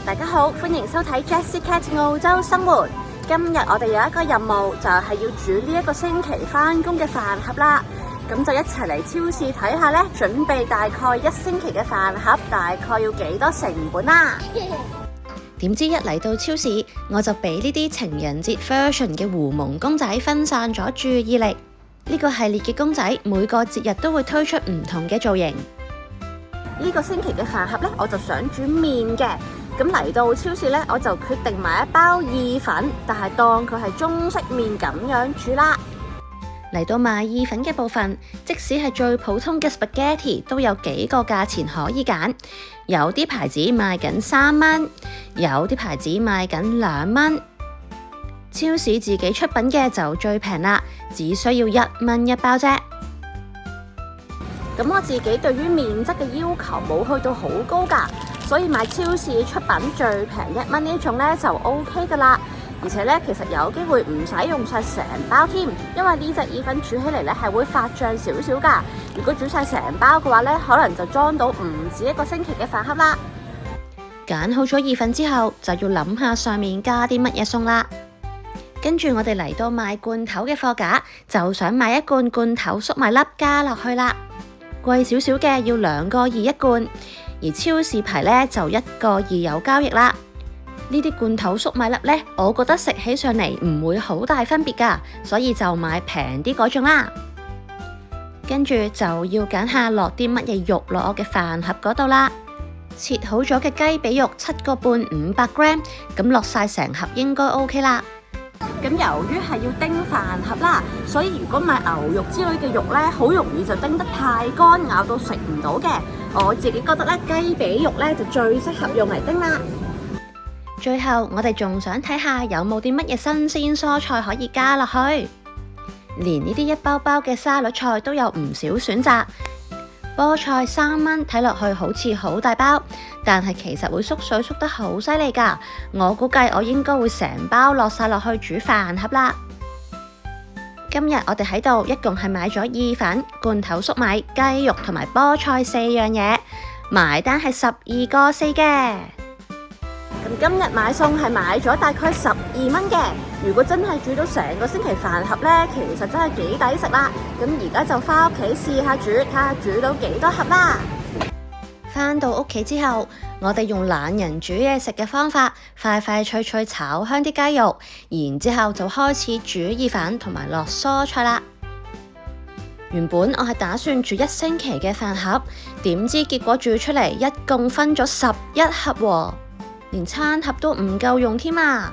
大家好，歡迎收睇 Jessie Cat 澳洲生活。今日我哋有一個任務，就係要煮呢一個星期返工嘅飯盒啦。咁就一齊嚟超市睇下呢，準備大概一星期嘅飯盒，大概要幾多成本啦？點知一嚟到超市，我就俾呢啲情人節 version 嘅狐獴公仔分散咗注意力。呢個系列嘅公仔每個節日都會推出唔同嘅造型。呢個星期嘅飯盒呢，我就想煮麵嘅。咁嚟到超市呢，我就決定買一包意粉，但係當佢係中式麵咁樣煮啦。嚟到賣意粉嘅部分，即使係最普通嘅 spaghetti 都有幾個價錢可以揀。有啲牌子賣緊3蚊，有啲牌子賣緊2蚊。超市自己出品嘅就最平啦，只需要1蚊一包啫。咁我自己對於麵質嘅要求冇去到好高㗎，所以買超市出品最平1蚊呢種呢就 OK 㗎啦。而且呢，其實有機會唔使用晒成包添，因為呢隻意粉煮起嚟呢係會發脹少少㗎。如果煮晒成包嘅話呢，可能就裝到唔止一個星期嘅飯盒啦。揀好咗意粉之後，就要諗下上面加啲乜嘢餸啦。跟住我哋嚟到賣罐頭嘅貨架，就想買一罐罐頭粟米粒加落去啦。貴少少嘅要2個2一罐，而超市牌呢就1個2有交易啦。呢啲罐頭粟米粒呢，我覺得食起上嚟唔會好大分別㗎，所以就買平啲嗰種啦。跟住就要揀下落啲乜嘢肉落我嘅飯盒嗰度啦。切好咗嘅雞髀肉7個半500 gram， 咁落晒成盒應該 OK 啦。咁由於係要叮飯盒啦，所以如果買牛肉之類嘅肉呢，好容易就叮得太乾，咬到食唔到嘅。我自己覺得呢，雞髀肉呢就最適合用嚟叮啦。最後我哋仲想睇下有冇啲乜嘢新鮮蔬菜可以加落去，連呢啲一包包嘅沙律菜都有唔少選擇。菠菜3蚊，睇落去好似好大包，但係其實會縮水縮得好犀利㗎。我估計我應該會成包落晒落去煮飯盒啦。今日我哋喺度一共係買咗意粉、罐頭粟米、雞肉同埋菠菜4樣嘢，埋單係12個4嘅。咁今日買餸係買咗大概12蚊嘅。如果真係煮到成個星期飯盒呢，其實真係幾抵食啦。咁而家就返屋企試下煮，睇下煮到幾多盒啦。返到屋企之後，我哋用懶人煮嘢食嘅方法，快快脆脆炒香啲雞肉，然之後就開始煮意粉同埋落蔬菜啦。原本我係打算煮1星期嘅飯盒，點知結果煮出嚟一共分咗11盒喎，連餐盒都唔夠用添啊！